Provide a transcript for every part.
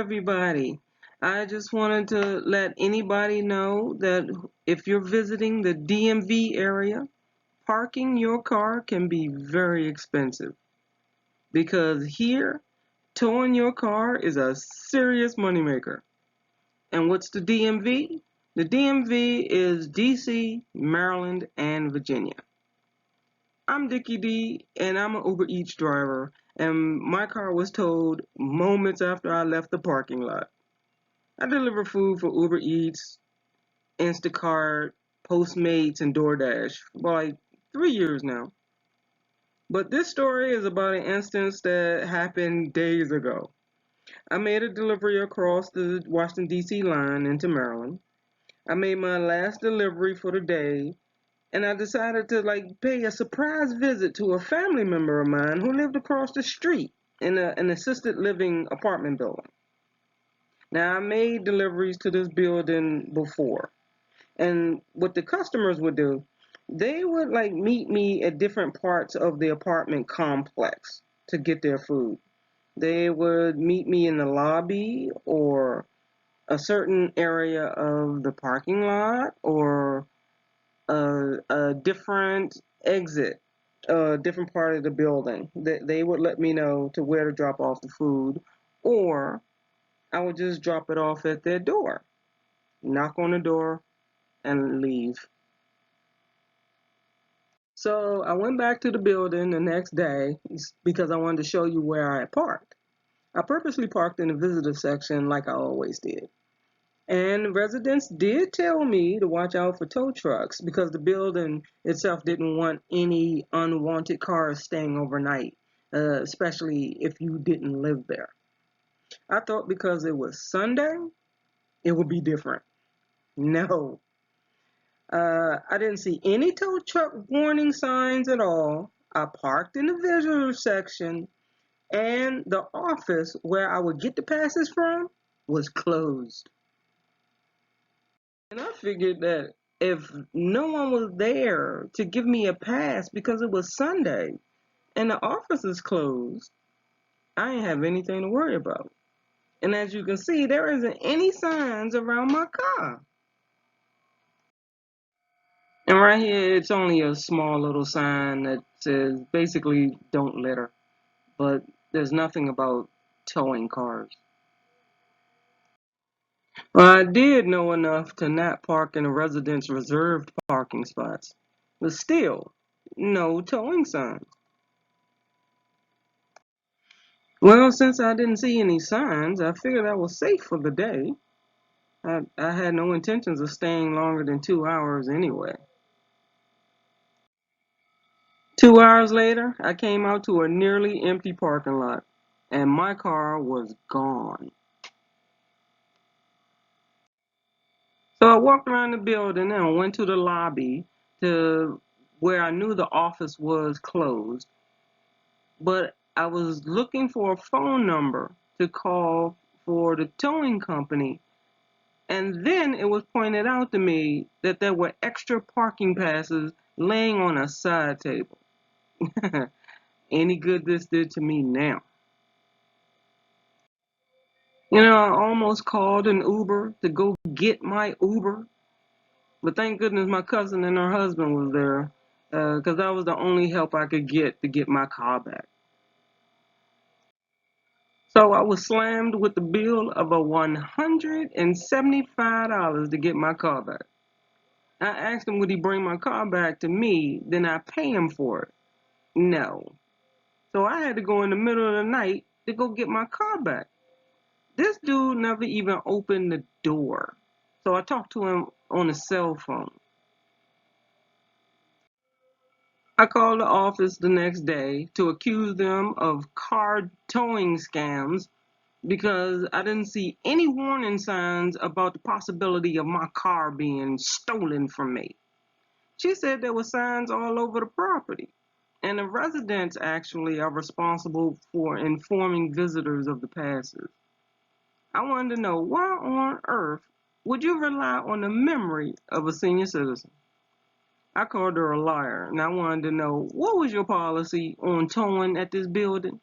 everybody. I just wanted to let anybody know that if you're visiting the DMV area, parking your car can be very expensive because here, towing your car is a serious moneymaker. And what's the DMV? The DMV is DC, Maryland, and Virginia. I'm Dickie D, and I'm an Uber Eats driver, and my car was towed moments after I left the parking lot. I deliver food for Uber Eats, Instacart, Postmates, and DoorDash for like 3 years now. But this story is about an instance that happened days ago. I made a delivery across the Washington, D.C. line into Maryland. I made my last delivery for the day, and I decided to pay a surprise visit to a family member of mine who lived across the street in an assisted living apartment building. Now, I made deliveries to this building before, and what the customers would do, they would meet me at different parts of the apartment complex to get their food. They would meet me in the lobby or a certain area of the parking lot or a different exit, a different part of the building. They would let me know to where to drop off the food, or I would just drop it off at their door, knock on the door, and leave. So I went back to the building the next day because I wanted to show you where I had parked. I purposely parked in the visitor section like I always did. And residents did tell me to watch out for tow trucks because the building itself didn't want any unwanted cars staying overnight, especially if you didn't live there. I thought because it was Sunday, it would be different. No. I didn't see any tow truck warning signs at all. I parked in the visitor section, and the office where I would get the passes from was closed. And I figured that if no one was there to give me a pass because it was Sunday and the office is closed, I didn't have anything to worry about. And as you can see, there isn't any signs around my car. And right here, it's only a small little sign that says basically don't litter. But there's nothing about towing cars. Well, I did know enough to not park in the residents' reserved parking spots. But still, no towing signs. Well, since I didn't see any signs, I figured I was safe for the day. I had no intentions of staying longer than 2 hours anyway. 2 hours later, I came out to a nearly empty parking lot, and my car was gone. So I walked around the building and went to the lobby to where I knew the office was closed, but I was looking for a phone number to call for the towing company. And then it was pointed out to me that there were extra parking passes laying on a side table. Any good this did to me now. I almost called an Uber to go get my Uber, but thank goodness my cousin and her husband was there, because that was the only help I could get to get my car back. So I was slammed with the bill of a $175 to get my car back. I asked him would he bring my car back to me, then I pay him for it. No. So I had to go in the middle of the night to go get my car back. This dude never even opened the door. So I talked to him on a cell phone. I called the office the next day to accuse them of car towing scams because I didn't see any warning signs about the possibility of my car being stolen from me. She said there were signs all over the property, and the residents actually are responsible for informing visitors of the passes. I wanted to know why on earth would you rely on the memory of a senior citizen? I called her a liar, and I wanted to know what was your policy on towing at this building?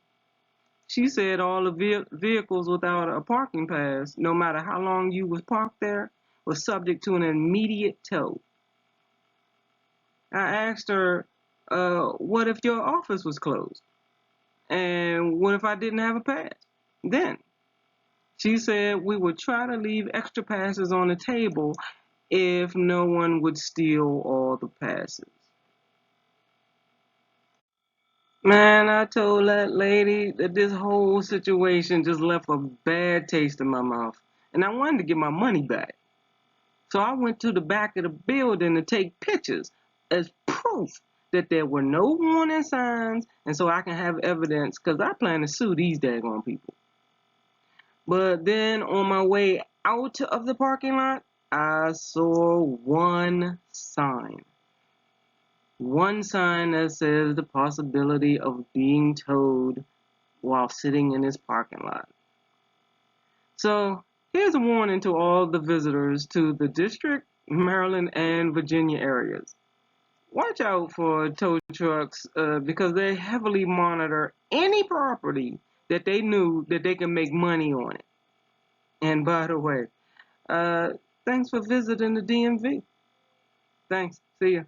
She said all the vehicles without a parking pass, no matter how long you was parked there, was subject to an immediate tow. I asked her, what if your office was closed? And what if I didn't have a pass? Then she said we would try to leave extra passes on the table if no one would steal all the passes. Man, I told that lady that this whole situation just left a bad taste in my mouth. And I wanted to get my money back. So I went to the back of the building to take pictures as proof that there were no warning signs, and so I can have evidence because I plan to sue these daggone people. But then on my way out of the parking lot, I saw one sign. One sign that says the possibility of being towed while sitting in this parking lot. So here's a warning to all the visitors to the District, Maryland, and Virginia areas. Watch out for tow trucks because they heavily monitor any property that they knew that they can make money on it. And by the way, thanks for visiting the DMV. Thanks. See ya.